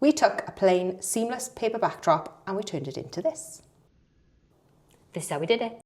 We took a plain, seamless paper backdrop and we turned it into this. This is how we did it.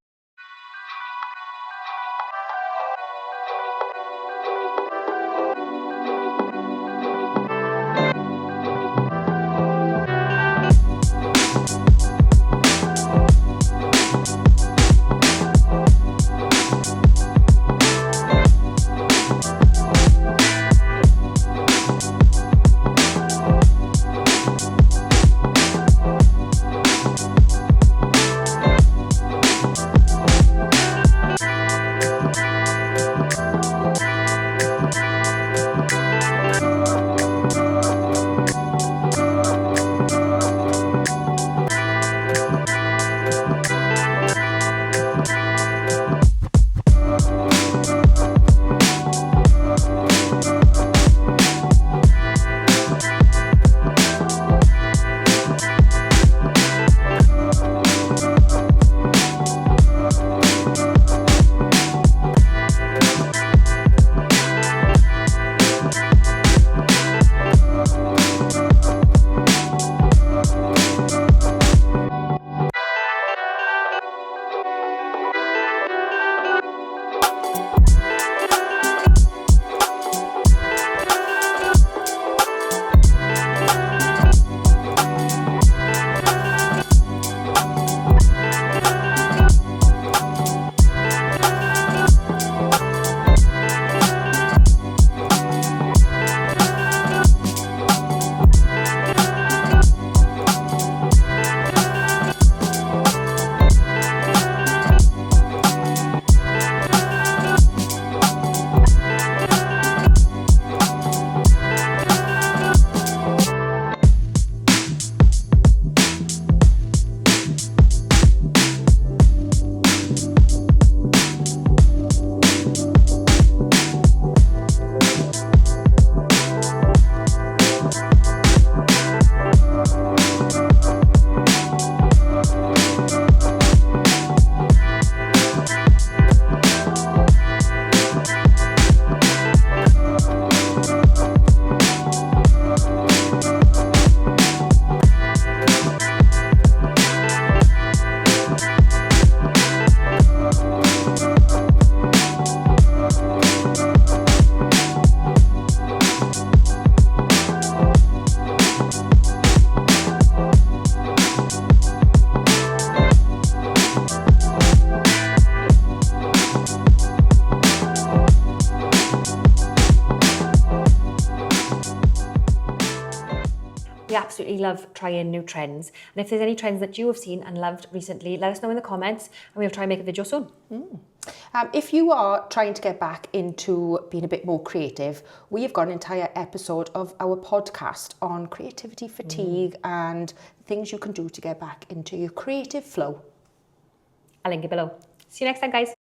We absolutely love trying new trends. And if there's any trends that you have seen and loved recently, let us know in the comments and we'll try and make a video soon. If you are trying to get back into being a bit more creative, we have got an entire episode of our podcast on creativity fatigue and things you can do to get back into your creative flow. I'll link it below. See you next time, guys.